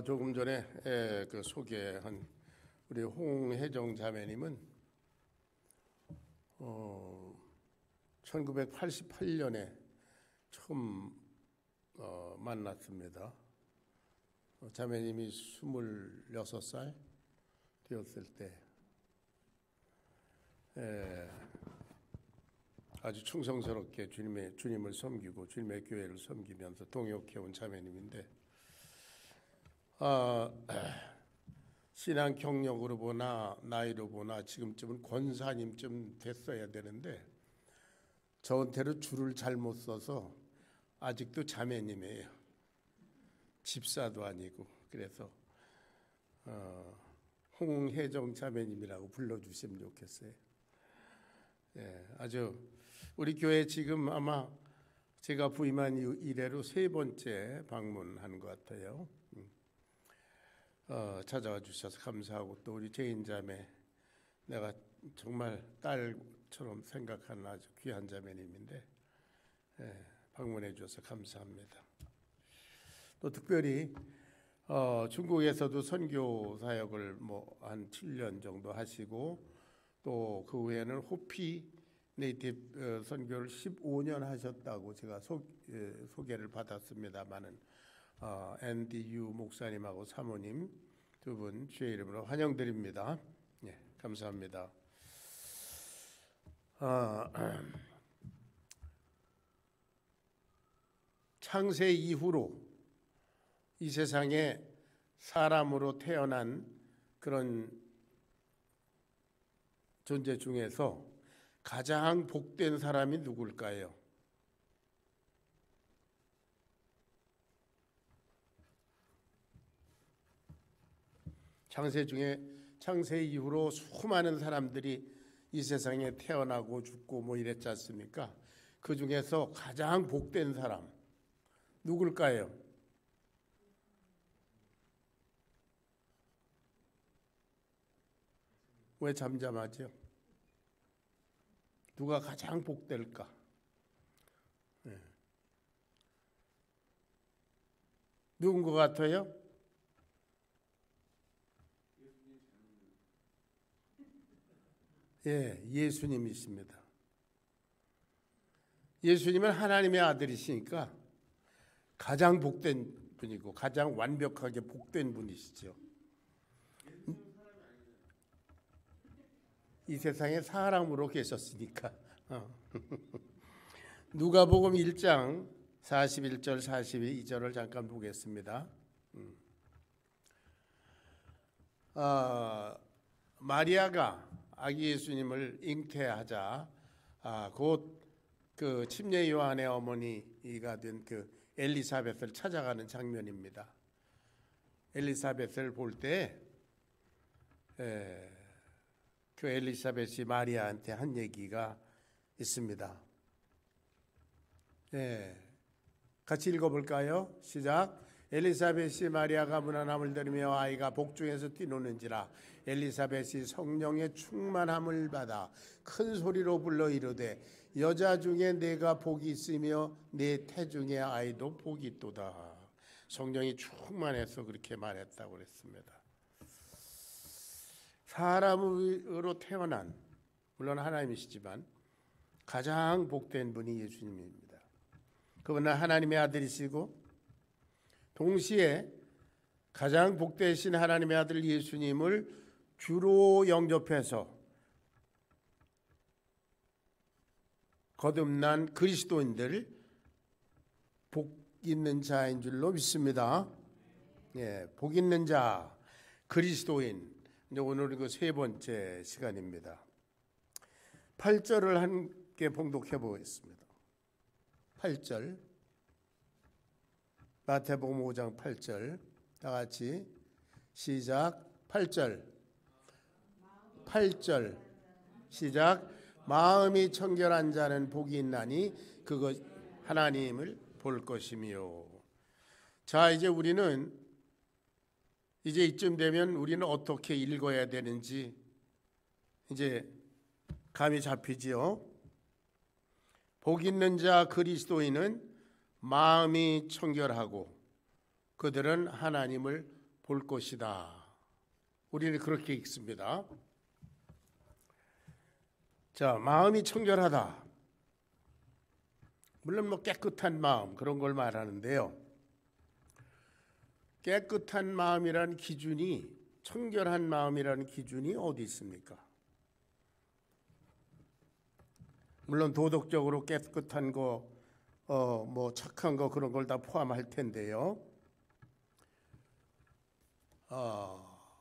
조금 전에 그 소개한 우리 홍혜정 자매님은 1988년에 처음 만났습니다. 자매님이 26살 되었을 때 아주 충성스럽게 주님을 섬기고 주님의 교회를 섬기면서 동역해온 자매님인데 신앙 경력으로 보나 나이로 보나 지금쯤은 권사님쯤 됐어야 되는데 저한테로 줄을 잘못 써서 아직도 자매님이에요. 집사도 아니고. 그래서 홍혜정 자매님이라고 불러주시면 좋겠어요. 아주 우리 교회 지금 아마 제가 부임한 이래로 3번째 방문한 것 같아요. 찾아와 주셔서 감사하고, 또 우리 제인자매, 내가 정말 딸처럼 생각하는 아주 귀한 자매님인데 방문해 주셔서 감사합니다. 또 특별히 중국에서도 선교 사역을 한 7년 정도 하시고, 또 그 후에는 호피 네이티브 선교를 15년 하셨다고 제가 소개를 받았습니다만은 NDU 목사님하고 사모님 두 분 주의 이름으로 환영드립니다. 감사합니다. 창세 이후로 이 세상에 사람으로 태어난 그런 존재 중에서 가장 복된 사람이 누굴까요? 창세 이후로 수많은 사람들이 이 세상에 태어나고 죽고 이랬지 않습니까? 그 중에서 가장 복된 사람 누굴까요? 왜 잠잠하죠? 누가 가장 복될까? 누군 것 같아요? 예수님이십니다. 예수님은 하나님의 아들이시니까 가장 복된 분이고 가장 완벽하게 복된 분이시죠. 이 세상에 사람으로 계셨으니까. 누가복음 1장 41절 42절을 잠깐 보겠습니다. 마리아가 아기 예수님을 잉태하자 곧 그 침례 요한의 어머니가 된 그 엘리사벳을 찾아가는 장면입니다. 엘리사벳을 볼 때 그 엘리사벳이 마리아한테 한 얘기가 있습니다. 같이 읽어볼까요? 시작. 엘리사벳이 마리아가 문안함을 들으며 아이가 복중에서 뛰노는지라 엘리사벳이 성령의 충만함을 받아 큰 소리로 불러 이르되 여자 중에 내가 복이 있으며 내 태중의 아이도 복이 있도다. 성령이 충만해서 그렇게 말했다고 그랬습니다. 사람으로 태어난, 물론 하나님이시지만 가장 복된 분이 예수님입니다. 그분은 하나님의 아들이시고 동시에 가장 복되신 하나님의 아들 예수님을 주로 영접해서 거듭난 그리스도인들 복 있는 자인 줄로 믿습니다. 복 있는 자, 그리스도인. 이제 오늘은 그 3번째 시간입니다. 8절을 함께 봉독해 보겠습니다. 8절. 마태복음 5장 8절. 다 같이 시작. 8절. 시작. 마음이 청결한 자는 복이 있나니 그것 하나님을 볼 것이며. 자, 이제 우리는 이제 이쯤 되면 우리는 어떻게 읽어야 되는지 이제 감이 잡히지요. 복 있는 자 그리스도인은 마음이 청결하고 그들은 하나님을 볼 것이다. 우리는 그렇게 읽습니다. 자, 마음이 청결하다. 물론 뭐 깨끗한 마음 그런 걸 말하는데요. 깨끗한 마음이라는 기준이, 청결한 마음이라는 기준이 어디 있습니까? 물론 도덕적으로 깨끗한 거, 뭐 착한 거 그런 걸 다 포함할 텐데요.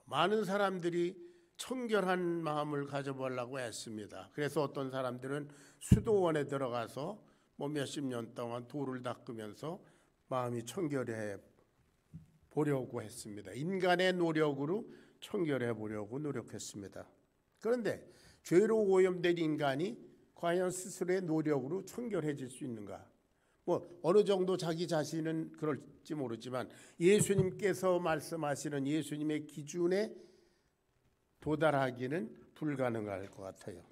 많은 사람들이 청결한 마음을 가져보려고 했습니다. 그래서 어떤 사람들은 수도원에 들어가서 뭐 몇십 년 동안 돌을 닦으면서 마음이 청결해 보려고 했습니다. 인간의 노력으로 청결해 보려고 노력했습니다. 그런데 죄로 오염된 인간이 과연 스스로의 노력으로 청결해질 수 있는가? 뭐 어느 정도 자기 자신은 그럴지 모르지만 예수님께서 말씀하시는 예수님의 기준에 도달하기는 불가능할 것 같아요.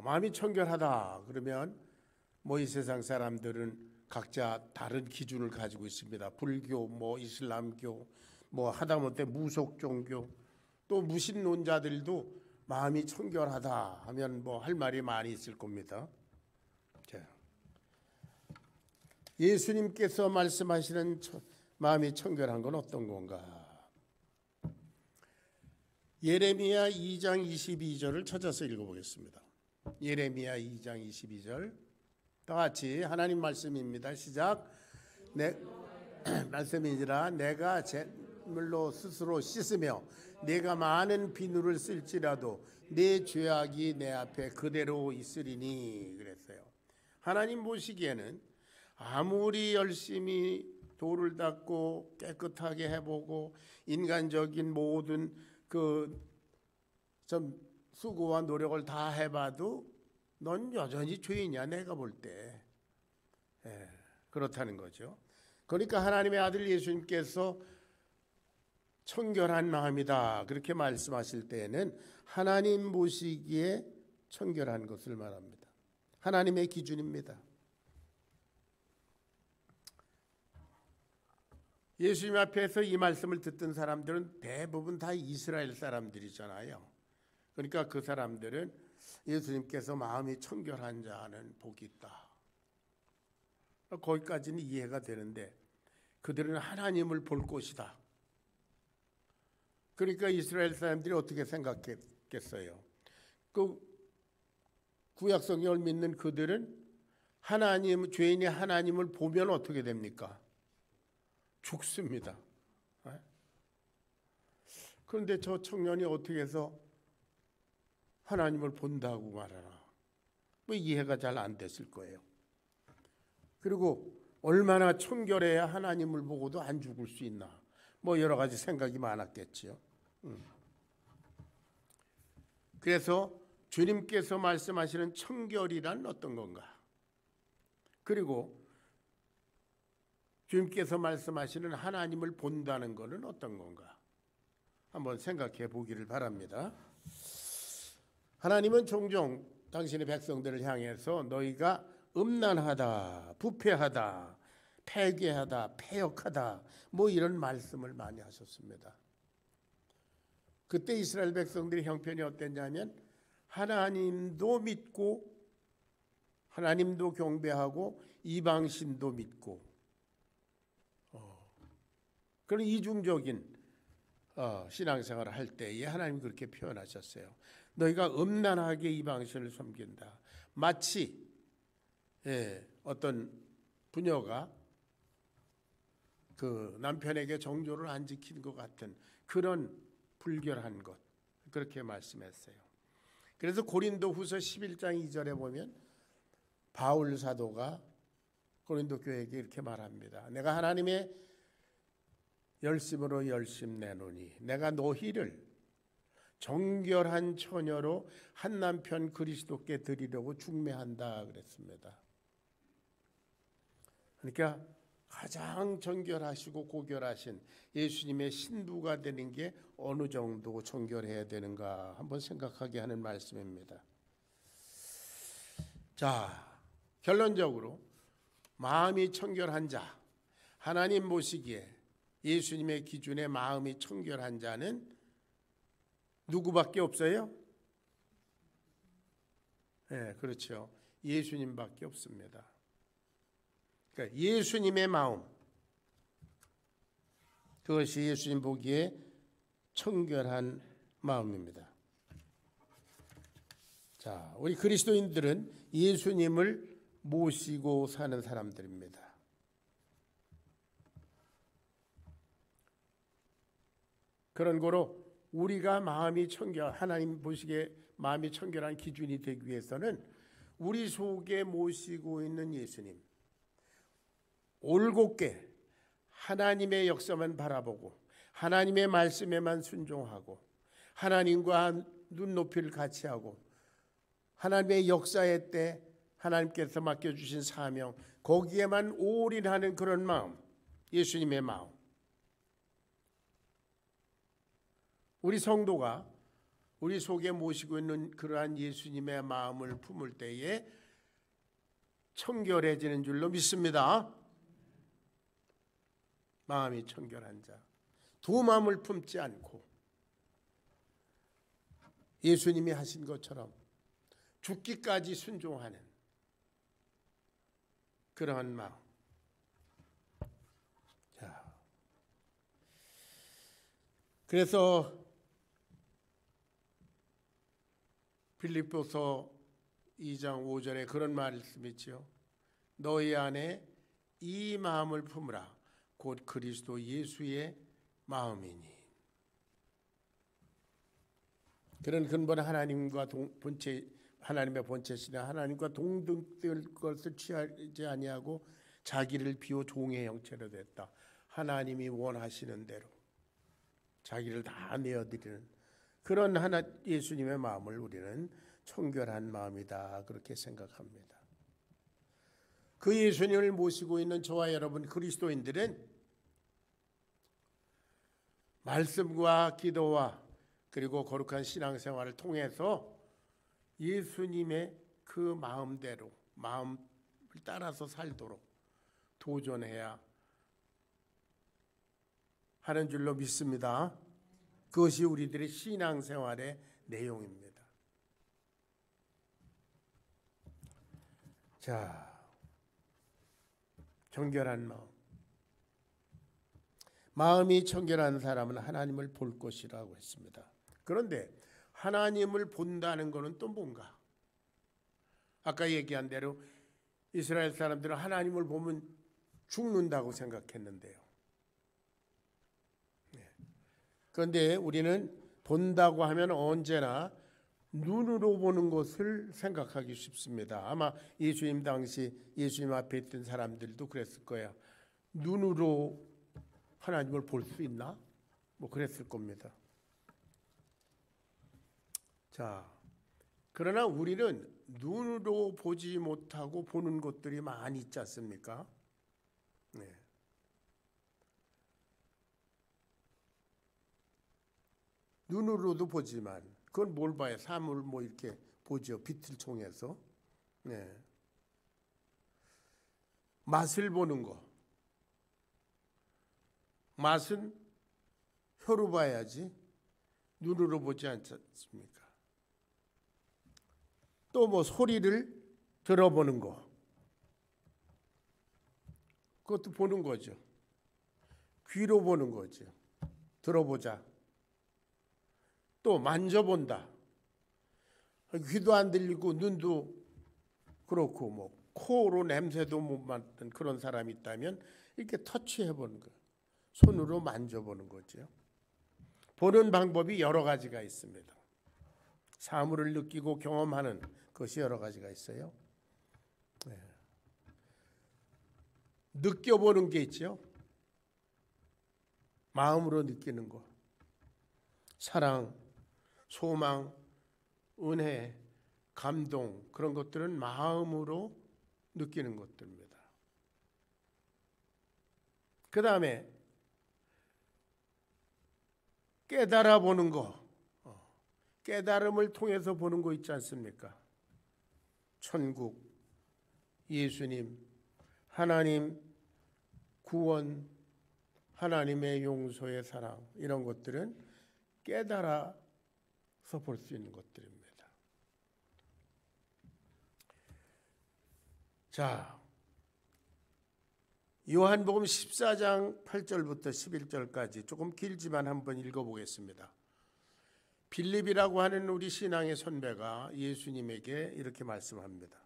마음이 청결하다 그러면 뭐 이 세상 사람들은 각자 다른 기준을 가지고 있습니다. 불교, 뭐 이슬람교, 뭐 하다못해 무속 종교, 또 무신론자들도 마음이 청결하다 하면 뭐 할 말이 많이 있을 겁니다. 자, 예수님께서 말씀하시는 마음이 청결한 건 어떤 건가? 예레미야 2장 22절을 찾아서 읽어보겠습니다. 예레미야 2장 22절 다 같이 하나님 말씀입니다. 시작. 말씀이니라 내가 제물로 스스로 씻으며 내가 많은 비누를 쓸지라도 내 죄악이 내 앞에 그대로 있으리니 그랬어요. 하나님 보시기에는 아무리 열심히 돌을 닦고 깨끗하게 해보고 인간적인 모든 좀 수고와 노력을 다 해봐도 넌 여전히 죄인이야 내가 볼 때. 그렇다는 거죠. 그러니까 하나님의 아들 예수님께서 청결한 마음이다 그렇게 말씀하실 때에는 하나님 보시기에 청결한 것을 말합니다. 하나님의 기준입니다. 예수님 앞에서 이 말씀을 듣던 사람들은 대부분 다 이스라엘 사람들이잖아요. 그러니까 그 사람들은 예수님께서 마음이 청결한 자는 복이 있다. 거기까지는 이해가 되는데 그들은 하나님을 볼 것이다. 그러니까 이스라엘 사람들이 어떻게 생각했겠어요? 그 구약성경을 믿는 그들은 죄인이 하나님을 보면 어떻게 됩니까? 죽습니다. 그런데 저 청년이 어떻게 해서 하나님을 본다고 말하나? 뭐 이해가 잘 안 됐을 거예요. 그리고 얼마나 청결해야 하나님을 보고도 안 죽을 수 있나? 뭐 여러 가지 생각이 많았겠지요. 그래서 주님께서 말씀하시는 청결이란 어떤 건가? 그리고 주님께서 말씀하시는 하나님을 본다는 것은 어떤 건가? 한번 생각해 보기를 바랍니다. 하나님은 종종 당신의 백성들을 향해서 너희가 음란하다, 부패하다, 폐괴하다, 패역하다 뭐 이런 말씀을 많이 하셨습니다. 그때 이스라엘 백성들의 형편이 어땠냐면 하나님도 믿고 하나님도 경배하고 이방신도 믿고 그런 이중적인 신앙생활을 할 때에 하나님이 그렇게 표현하셨어요. 너희가 음란하게 이방신을 섬긴다. 마치 어떤 부녀가 그 남편에게 정조를 안 지킨 것 같은 그런 불결한 것 그렇게 말씀했어요. 그래서 고린도후서 11장 2절에 보면 바울 사도가 고린도 교회에게 이렇게 말합니다. 내가 하나님의 열심으로 열심 내노니 내가 너희를 정결한 처녀로 한 남편 그리스도께 드리려고 중매한다 그랬습니다. 그러니까 가장 정결하시고 고결하신 예수님의 신부가 되는 게 어느 정도 정결해야 되는가 한번 생각하게 하는 말씀입니다. 자, 결론적으로 마음이 청결한 자, 하나님 보시기에 예수님의 기준에 마음이 청결한 자는 누구밖에 없어요? 네, 그렇죠. 예수님밖에 없습니다. 그러니까 예수님의 마음, 그것이 예수님 보기에 청결한 마음입니다. 자, 우리 그리스도인들은 예수님을 모시고 사는 사람들입니다. 그런 거로 우리가 마음이 하나님 보시기에 마음이 청결한 기준이 되기 위해서는 우리 속에 모시고 있는 예수님, 올곧게 하나님의 역사만 바라보고 하나님의 말씀에만 순종하고 하나님과 눈높이를 같이 하고 하나님의 역사의 때 하나님께서 맡겨주신 사명, 거기에만 올인하는 그런 마음, 예수님의 마음. 우리 성도가 우리 속에 모시고 있는 그러한 예수님의 마음을 품을 때에 청결해지는 줄로 믿습니다. 마음이 청결한 자, 두 마음을 품지 않고 예수님이 하신 것처럼 죽기까지 순종하는 그러한 마음. 자, 그래서 빌립보서 2장 5절에 그런 말씀이 있죠. 너희 안에 이 마음을 품으라. 곧 그리스도 예수의 마음이니. 그런 근본 하나님과 하나님의 본체시나 하나님과 동등될 것을 취하지 아니하고 자기를 비워 종의 형체로 됐다. 하나님이 원하시는 대로 자기를 다 내어드리는 그런 예수님의 마음을 우리는 청결한 마음이다, 그렇게 생각합니다. 그 예수님을 모시고 있는 저와 여러분 그리스도인들은 말씀과 기도와 그리고 거룩한 신앙생활을 통해서 예수님의 그 마음대로 마음을 따라서 살도록 도전해야 하는 줄로 믿습니다. 그것이 우리들의 신앙생활의 내용입니다. 자, 청결한 마음. 마음이 청결한 사람은 하나님을 볼 것이라고 했습니다. 그런데 하나님을 본다는 것은 또 뭔가? 아까 얘기한 대로 이스라엘 사람들은 하나님을 보면 죽는다고 생각했는데요. 그런데 우리는 본다고 하면 언제나 눈으로 보는 것을 생각하기 쉽습니다. 아마 예수님 당시 예수님 앞에 있던 사람들도 그랬을 거예요. 눈으로 하나님을 볼 수 있나? 뭐 그랬을 겁니다. 자, 그러나 우리는 눈으로 보지 못하고 보는 것들이 많이 있지 않습니까? 네. 눈으로도 보지만 그건 뭘 봐요? 사물 뭐 이렇게 보죠. 빛을 통해서. 네. 맛을 보는 거. 맛은 혀로 봐야지 눈으로 보지 않지 않습니까? 또 뭐 소리를 들어보는 거. 그것도 보는 거죠. 귀로 보는 거죠. 들어보자. 또 만져본다. 귀도 안 들리고 눈도 그렇고 뭐 코로 냄새도 못 맡는 그런 사람이 있다면 이렇게 터치해보는 거예요. 손으로 만져보는 거죠. 보는 방법이 여러 가지가 있습니다. 사물을 느끼고 경험하는 것이 여러 가지가 있어요. 네. 느껴보는 게 있죠. 마음으로 느끼는 거. 사랑, 소망, 은혜, 감동, 그런 것들은 마음으로 느끼는 것들입니다. 그 다음에 깨달아 보는 거, 깨달음을 통해서 보는 거 있지 않습니까? 천국, 예수님, 하나님, 구원, 하나님의 용서의 사랑, 이런 것들은 깨달아서 볼 수 있는 것들입니다. 자, 요한복음 14장 8절부터 11절까지 조금 길지만 한번 읽어보겠습니다. 빌립이라고 하는 우리 신앙의 선배가 예수님에게 이렇게 말씀합니다.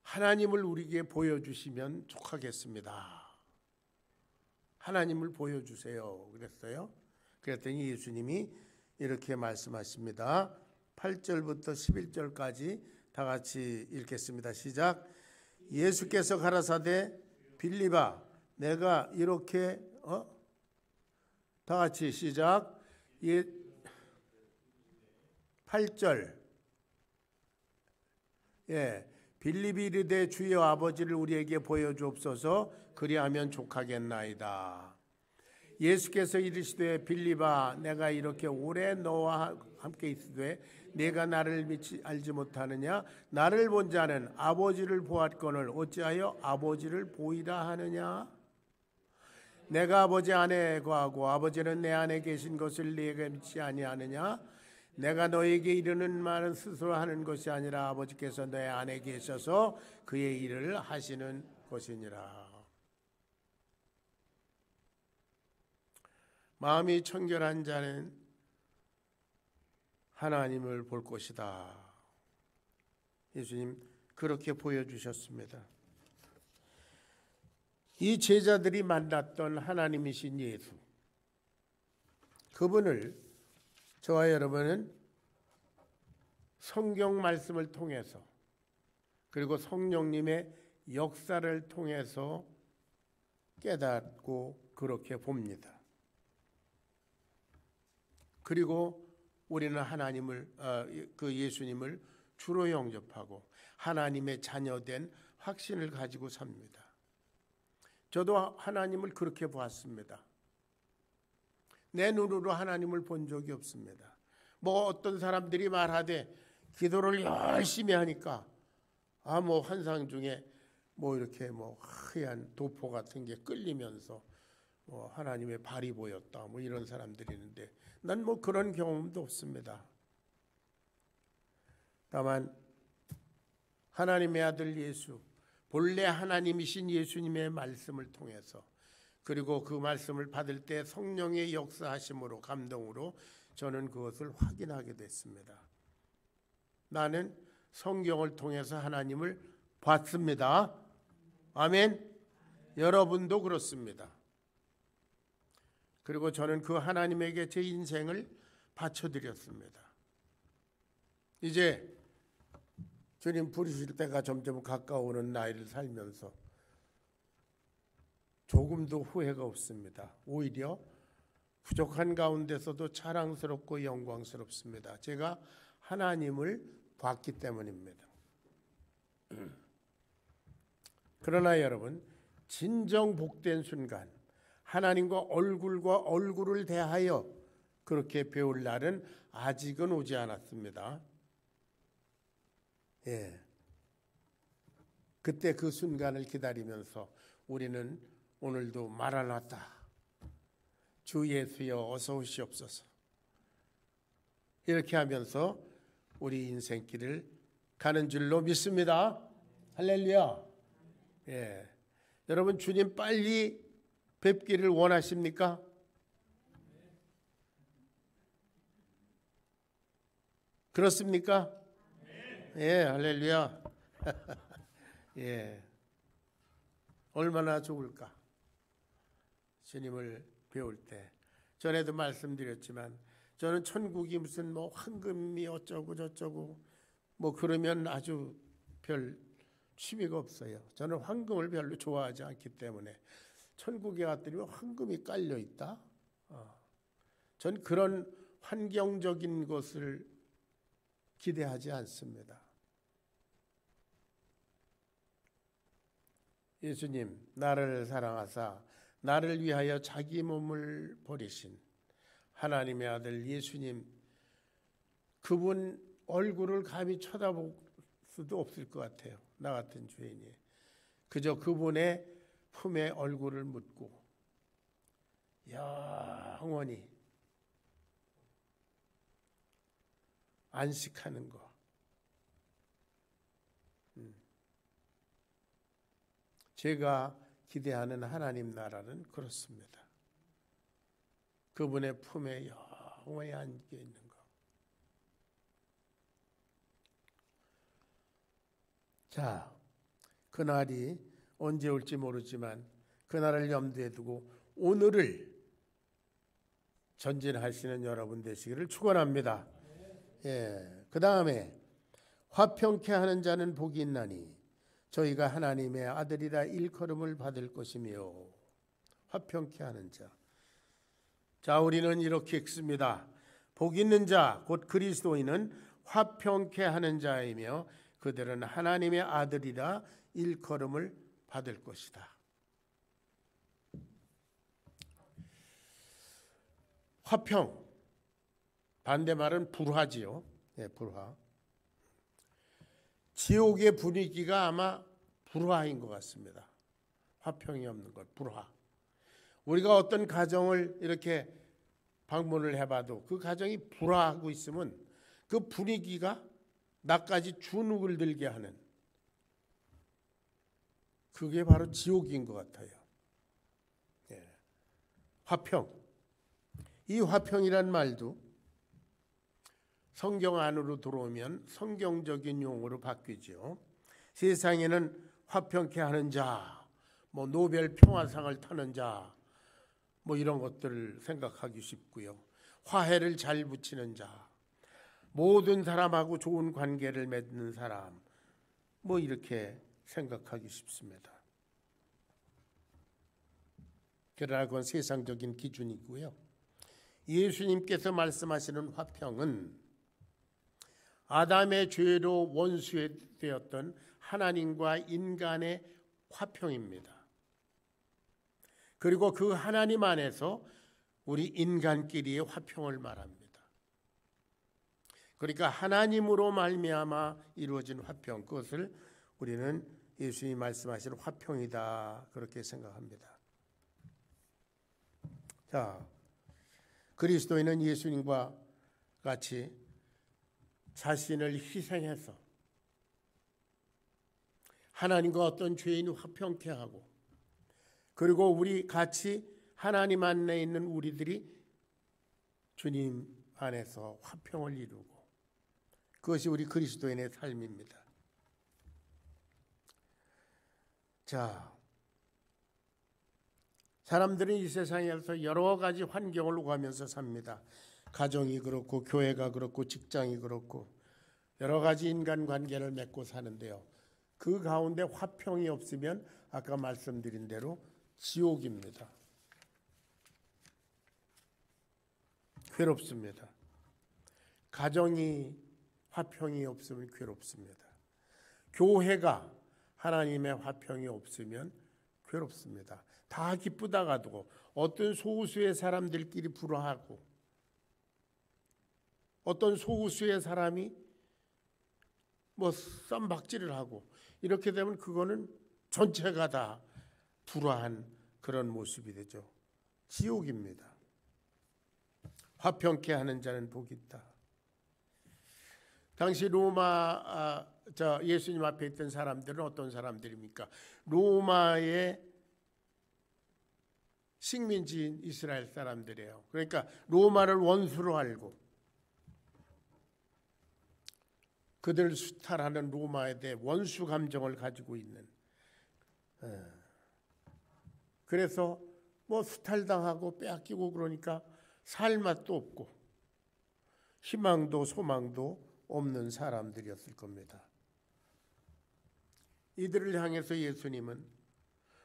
하나님을 우리에게 보여주시면 족하겠습니다. 하나님을 보여주세요. 그랬어요. 그랬더니 예수님이 이렇게 말씀하십니다. 8절부터 11절까지 다 같이 읽겠습니다. 시작. 예수께서 가라사대 빌립아 내가 이렇게 다 같이 시작. 8절. 빌립이 이르되 주여 아버지를 우리에게 보여주옵소서 그리하면 족하겠나이다. 예수께서 이르시되 빌립아 내가 이렇게 오래 너와 함께 있으되 내가 나를 알지 못하느냐? 나를 본 자는 아버지를 보았거늘 어찌하여 아버지를 보이라 하느냐? 내가 아버지 안에 거하고 아버지는 내 안에 계신 것을 네가 믿지 아니하느냐? 내가 너에게 이르는 말은 스스로 하는 것이 아니라 아버지께서 내 안에 계셔서 그의 일을 하시는 것이니라. 마음이 청결한 자는 하나님을 볼 것이다. 예수님 그렇게 보여주셨습니다. 이 제자들이 만났던 하나님이신 예수, 그분을 저와 여러분은 성경 말씀을 통해서 그리고 성령님의 역사를 통해서 깨닫고 그렇게 봅니다. 그리고 우리는 하나님을 그 예수님을 주로 영접하고 하나님의 자녀된 확신을 가지고 삽니다. 저도 하나님을 그렇게 보았습니다. 내 눈으로 하나님을 본 적이 없습니다. 뭐 어떤 사람들이 말하되 기도를 열심히 하니까 환상 중에 이렇게 하얀 도포 같은 게 끌리면서 하나님의 발이 보였다 이런 사람들이 있는데 난 그런 경험도 없습니다. 다만 하나님의 아들 예수, 본래 하나님이신 예수님의 말씀을 통해서 그리고 그 말씀을 받을 때 성령의 역사하심으로 감동으로 저는 그것을 확인하게 됐습니다. 나는 성경을 통해서 하나님을 봤습니다. 아멘. 여러분도 그렇습니다. 그리고 저는 그 하나님에게 제 인생을 바쳐드렸습니다. 이제 주님 부르실 때가 점점 가까워오는 나이를 살면서 조금도 후회가 없습니다. 오히려 부족한 가운데서도 자랑스럽고 영광스럽습니다. 제가 하나님을 봤기 때문입니다. 그러나 여러분, 진정 복된 순간, 하나님과 얼굴과 얼굴을 대하여 그렇게 배울 날은 아직은 오지 않았습니다. 그때 그 순간을 기다리면서 우리는 오늘도 마라나타, 주 예수여 어서 오시옵소서, 이렇게 하면서 우리 인생길을 가는 줄로 믿습니다. 할렐루야. 여러분 주님 빨리 뵙기를 원하십니까? 그렇습니까? 할렐루야. 얼마나 좋을까? 주님을 배울 때 전에도 말씀드렸지만 저는 천국이 무슨 황금이 어쩌고 저쩌고 그러면 아주 별 취미가 없어요. 저는 황금을 별로 좋아하지 않기 때문에 천국에 갔더니 황금이 깔려 있다. 전 그런 환경적인 것을 기대하지 않습니다. 예수님 나를 사랑하사 나를 위하여 자기 몸을 버리신 하나님의 아들 예수님, 그분 얼굴을 감히 쳐다볼 수도 없을 것 같아요. 나 같은 죄인이. 그저 그분의 품에 얼굴을 묻고 영원히 안식하는 거. 제가 기대하는 하나님 나라는 그렇습니다. 그분의 품에 영원히 안겨 있는 거. 자, 그날이 언제 올지 모르지만 그날을 염두에 두고 오늘을 전진하시는 여러분 되시기를 축원합니다. 예, 그 다음에 화평케 하는 자는 복이 있나니 저희가 하나님의 아들이라 일컬음을 받을 것이며. 화평케 하는 자. 자, 우리는 이렇게 읽습니다. 복 있는 자, 곧 그리스도인은 화평케 하는 자이며 그들은 하나님의 아들이라 일컬음을 받을 것이다. 화평, 반대말은 불화지요. 네, 불화. 지옥의 분위기가 아마 불화인 것 같습니다. 화평이 없는 것, 불화. 우리가 어떤 가정을 이렇게 방문을 해봐도 그 가정이 불화하고 있으면 그 분위기가 나까지 주눅을 들게 하는, 그게 바로 지옥인 것 같아요. 예. 화평. 이 화평이란 말도 성경 안으로 들어오면 성경적인 용어로 바뀌죠. 세상에는 화평케 하는 자, 뭐 노벨 평화상을 타는 자, 뭐 이런 것들을 생각하기 쉽고요. 화해를 잘 붙이는 자, 모든 사람하고 좋은 관계를 맺는 사람, 뭐 이렇게 생각하기 쉽습니다. 그러나 그건 세상적인 기준이고요. 예수님께서 말씀하시는 화평은 아담의 죄로 원수되었던 하나님과 인간의 화평입니다. 그리고 그 하나님 안에서 우리 인간끼리의 화평을 말합니다. 그러니까 하나님으로 말미암아 이루어진 화평, 그것을 우리는 예수님이 말씀하시는 화평이다, 그렇게 생각합니다. 자, 그리스도인은 예수님과 같이 자신을 희생해서 하나님과 어떤 죄인이 화평케 하고, 그리고 우리 같이 하나님 안에 있는 우리들이 주님 안에서 화평을 이루고, 그것이 우리 그리스도인의 삶입니다. 자, 사람들은 이 세상에서 여러 가지 환경을 오가면서 삽니다. 가정이 그렇고 교회가 그렇고 직장이 그렇고 여러 가지 인간관계를 맺고 사는데요. 그 가운데 화평이 없으면 아까 말씀드린 대로 지옥입니다. 괴롭습니다. 가정이 화평이 없으면 괴롭습니다. 교회가 하나님의 화평이 없으면 괴롭습니다. 다 기쁘다가도 어떤 소수의 사람들끼리 불화하고 어떤 소수의 사람이 뭐 쌈박질을 하고 이렇게 되면 그거는 전체가 다 불화한 그런 모습이 되죠. 지옥입니다. 화평케 하는 자는 복이 있다. 당시 로마 예수님 앞에 있던 사람들은 어떤 사람들입니까? 로마의 식민지인 이스라엘 사람들이에요. 그러니까 로마를 원수로 알고 그들을 수탈하는 로마에 대해 원수 감정을 가지고 있는, 그래서 뭐 수탈당하고 빼앗기고 그러니까 살 맛도 없고 희망도 소망도 없는 사람들이었을 겁니다. 이들을 향해서 예수님은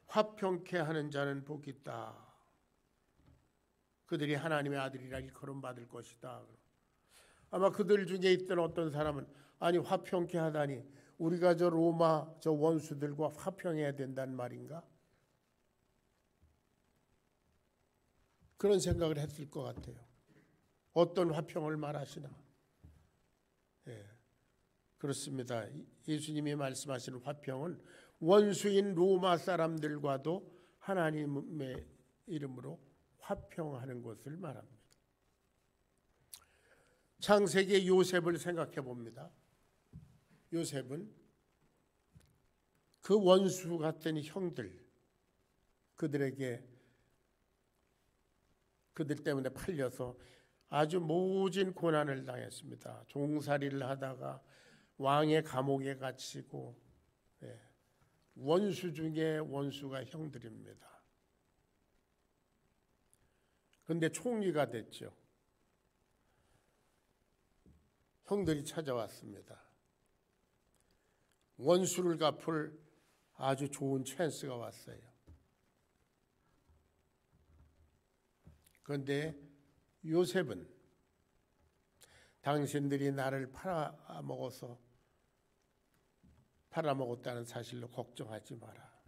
화평케 하는 자는 복이 있다. 그들이 하나님의 아들이라 일컬음 받을 것이다. 아마 그들 중에 있던 어떤 사람은 아니 화평케 하다니 우리가 저 로마 저 원수들과 화평해야 된다는 말인가? 그런 생각을 했을 것 같아요. 어떤 화평을 말하시나? 예. 그렇습니다. 예수님이 말씀하시는 화평은 원수인 로마 사람들과도 하나님의 이름으로 화평하는 것을 말합니다. 창세기 요셉을 생각해 봅니다. 요셉은 그 원수 같은 형들, 그들 때문에 팔려서 아주 모진 고난을 당했습니다. 종살이를 하다가 왕의 감옥에 갇히고, 원수 중에 원수가 형들입니다. 그런데 총리가 됐죠. 형들이 찾아왔습니다. 원수를 갚을 아주 좋은 찬스가 왔어요. 그런데 요셉은 당신들이 나를 팔아먹었다는 사실로 걱정하지 마라.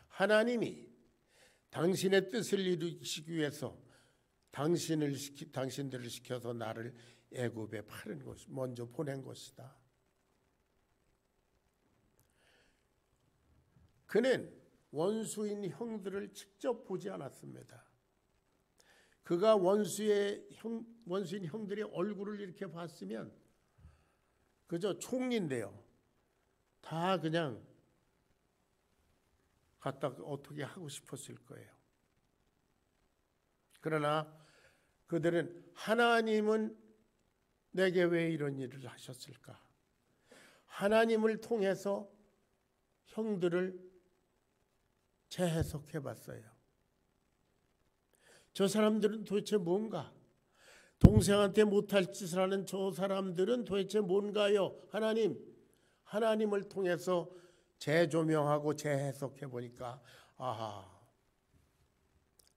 하나님이 당신의 뜻을 이루시기 위해서 당신들을 시켜서 나를 애굽에 파는 것이 먼저 보낸 것이다. 그는 원수인 형들을 직접 보지 않았습니다. 그가 원수인 형들의 얼굴을 이렇게 봤으면 그저 총리인데요. 다 그냥 갖다 어떻게 하고 싶었을 거예요. 그러나 그들은 하나님은 내게 왜 이런 일을 하셨을까? 하나님을 통해서 형들을 재해석해 봤어요. 저 사람들은 도대체 뭔가? 동생한테 못할 짓을 하는 저 사람들은 도대체 뭔가요? 하나님을 통해서 재조명하고 재해석해 보니까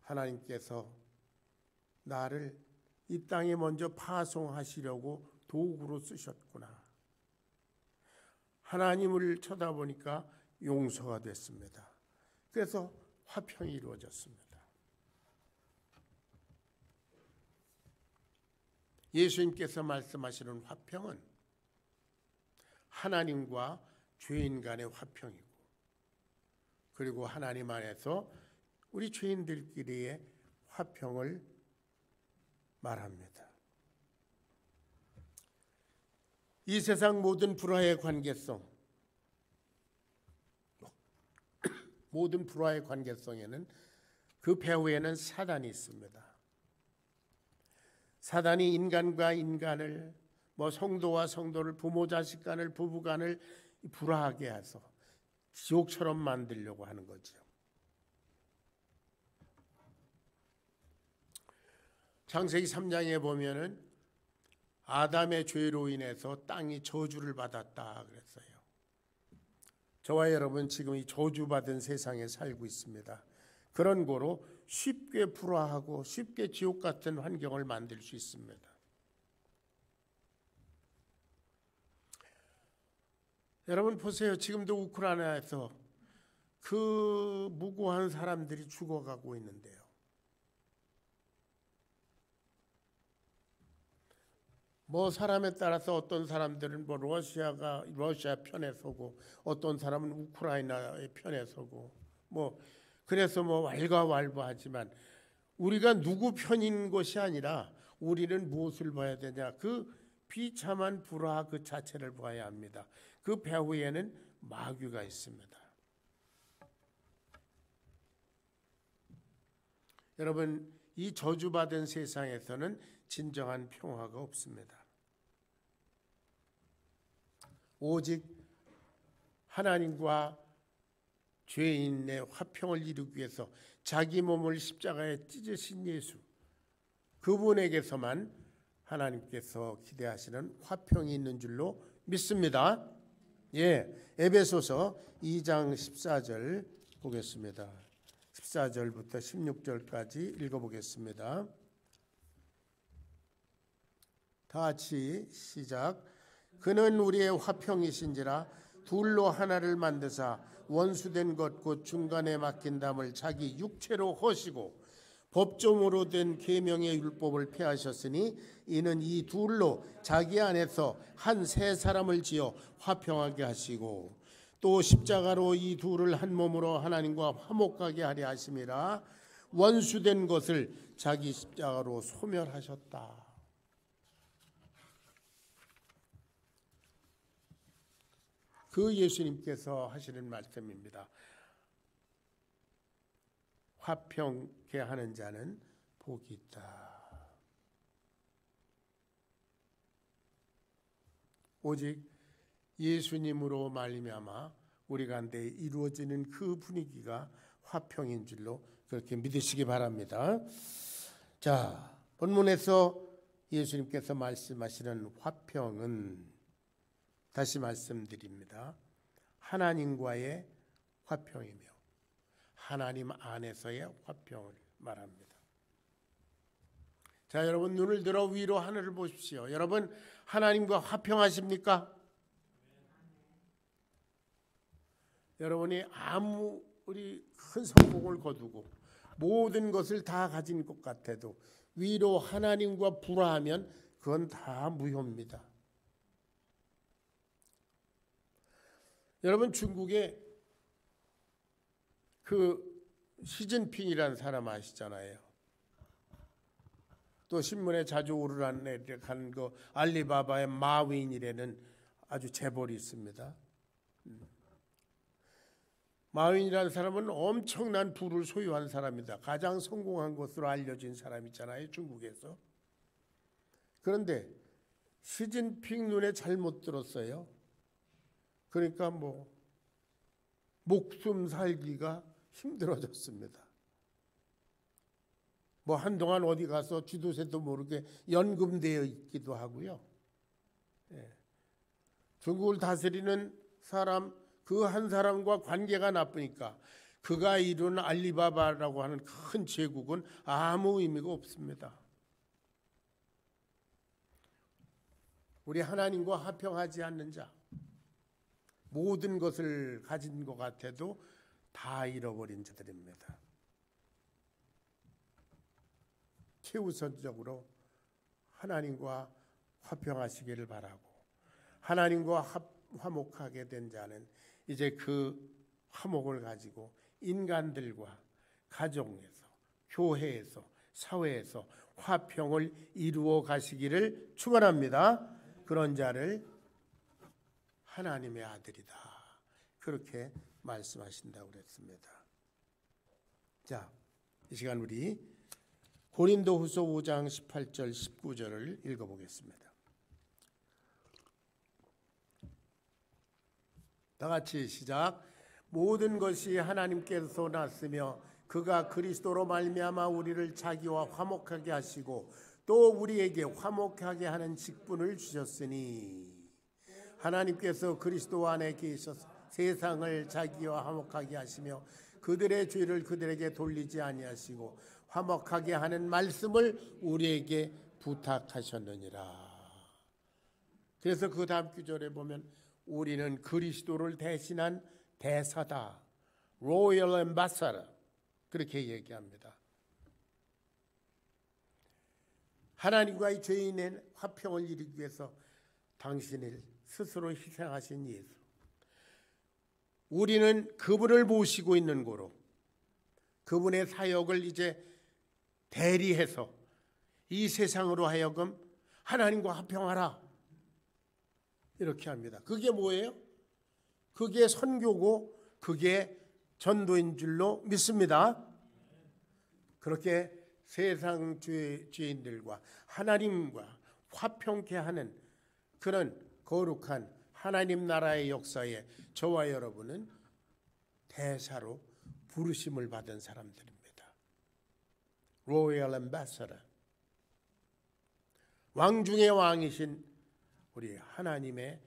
하나님께서 나를 이 땅에 먼저 파송하시려고 도구로 쓰셨구나. 하나님을 쳐다보니까 용서가 됐습니다. 그래서 화평이 이루어졌습니다. 예수님께서 말씀하시는 화평은 하나님과 죄인 간의 화평이고, 그리고 하나님 안에서 우리 죄인들끼리의 화평을 말합니다. 이 세상 모든 불화의 관계성에는 그 배후에는 사단이 있습니다. 사단이 인간과 인간을, 성도와 성도를, 부모 자식 간을, 부부 간을 불화하게 해서 지옥처럼 만들려고 하는 거죠. 창세기 3장에 보면은 아담의 죄로 인해서 땅이 저주를 받았다 그랬어요. 저와 여러분 지금 이 저주받은 세상에 살고 있습니다. 그런 거로 쉽게 불화하고 쉽게 지옥 같은 환경을 만들 수 있습니다. 여러분 보세요. 지금도 우크라이나에서 그 무고한 사람들이 죽어가고 있는데요. 사람에 따라서 어떤 사람들은 러시아 편에 서고, 어떤 사람은 우크라이나의 편에 서고, 그래서 왈가왈부하지만 우리가 누구 편인 것이 아니라 우리는 무엇을 봐야 되냐? 그 비참한 불화 그 자체를 봐야 합니다. 그 배후에는 마귀가 있습니다. 여러분, 이 저주받은 세상에서는 진정한 평화가 없습니다. 오직 하나님과 죄인의 화평을 이루기 위해서 자기 몸을 십자가에 찢으신 예수, 그분에게서만 하나님께서 기대하시는 화평이 있는 줄로 믿습니다. 에베소서 2장 14절 보겠습니다. 14절부터 16절까지 읽어보겠습니다. 다 같이 시작. 그는 우리의 화평이신지라 둘로 하나를 만드사 원수된 것 곧 중간에 막힌 담을 자기 육체로 허시고 법조문으로 된 계명의 율법을 폐하셨으니 이는 이 둘로 자기 안에서 한 세 사람을 지어 화평하게 하시고 또 십자가로 이 둘을 한 몸으로 하나님과 화목하게 하려 하심이라. 원수된 것을 자기 십자가로 소멸하셨다. 그 예수님께서 하시는 말씀입니다. 화평케 하는 자는 복이 있다. 오직 예수님으로 말미암아 우리 가운데 이루어지는 그 분위기가 화평인 줄로 그렇게 믿으시기 바랍니다. 자, 본문에서 예수님께서 말씀하시는 화평은 다시 말씀드립니다. 하나님과의 화평이며 하나님 안에서의 화평을 말합니다. 자, 여러분 눈을 들어 위로 하늘을 보십시오. 여러분 하나님과 화평하십니까? 여러분이 아무리 큰 성공을 거두고 모든 것을 다 가진 것 같아도 위로 하나님과 불화하면 그건 다 무효입니다. 여러분 중국에 그 시진핑이라는 사람 아시잖아요. 또 신문에 자주 오르락내리락한 그 알리바바의 마윈이라는 아주 재벌이 있습니다. 마윈이라는 사람은 엄청난 부를 소유한 사람입니다. 가장 성공한 것으로 알려진 사람이잖아요, 중국에서. 그런데 시진핑 눈에 잘못 들었어요. 그러니까 목숨 살기가 힘들어졌습니다. 한동안 어디 가서 쥐도새도 모르게 연금되어 있기도 하고요. 중국을 다스리는 사람 그 한 사람과 관계가 나쁘니까 그가 이룬 알리바바라고 하는 큰 제국은 아무 의미가 없습니다. 우리 하나님과 화평하지 않는 자, 모든 것을 가진 것 같아도 다 잃어버린 자들입니다. 최우선적으로 하나님과 화평하시기를 바라고, 하나님과 화목하게 된 자는 이제 그 화목을 가지고 인간들과 가정에서, 교회에서, 사회에서 화평을 이루어 가시기를 축원합니다. 그런 자를 하나님의 아들이다, 그렇게 말씀하신다고 그랬습니다. 자, 이 시간 우리 고린도후서 5장 18절 19절을 읽어보겠습니다. 다 같이 시작. 모든 것이 하나님께서 났으며 그가 그리스도로 말미암아 우리를 자기와 화목하게 하시고 또 우리에게 화목하게 하는 직분을 주셨으니 하나님께서 그리스도 안에 계셔서 세상을 자기와 화목하게 하시며 그들의 죄를 그들에게 돌리지 아니하시고 화목하게 하는 말씀을 우리에게 부탁하셨느니라. 그래서 그 다음 구절에 보면 우리는 그리스도를 대신한 대사다, 로열 엠바사더, 그렇게 얘기합니다. 하나님과의 죄인의 화평을 이루기 위해서 당신을 스스로 희생하신 예수, 우리는 그분을 모시고 있는 거로 그분의 사역을 이제 대리해서 이 세상으로 하여금 하나님과 화평하라, 이렇게 합니다. 그게 뭐예요? 그게 선교고 그게 전도인 줄로 믿습니다. 그렇게 세상 죄인들과 하나님과 화평케 하는 그런 거룩한 하나님 나라의 역사에 저와 여러분은 대사로 부르심을 받은 사람들입니다. 로열 엠바서더, 왕 중의 왕이신 우리 하나님의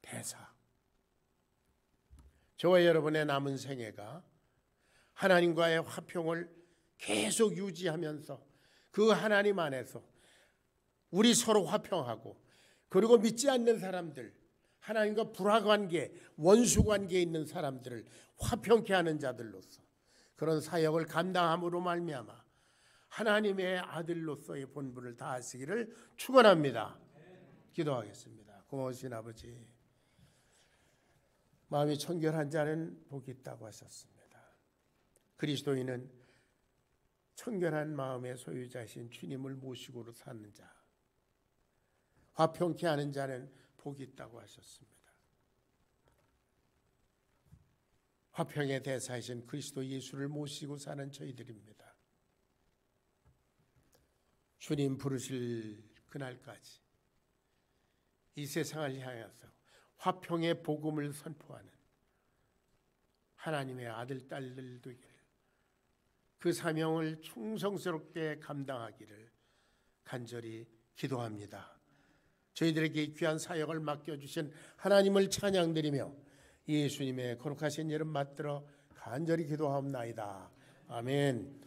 대사. 저와 여러분의 남은 생애가 하나님과의 화평을 계속 유지하면서 그 하나님 안에서 우리 서로 화평하고, 그리고 믿지 않는 사람들, 하나님과 불화관계, 원수관계에 있는 사람들을 화평케 하는 자들로서 그런 사역을 감당함으로 말미암아 하나님의 아들로서의 본분을 다하시기를 축원합니다. 기도하겠습니다. 고마우신 아버지, 마음이 청결한 자는 복이 있다고 하셨습니다. 그리스도인은 청결한 마음의 소유자신 주님을 모시고 사는 자, 화평케 하는 자는 복이 있다고 하셨습니다. 화평의 대사이신 그리스도 예수를 모시고 사는 저희들입니다. 주님 부르실 그날까지 이 세상을 향해서 화평의 복음을 선포하는 하나님의 아들, 딸들 되기를, 그 사명을 충성스럽게 감당하기를 간절히 기도합니다. 저희들에게 귀한 사역을 맡겨주신 하나님을 찬양드리며 예수님의 거룩하신 이름 받들어 간절히 기도하옵나이다. 아멘.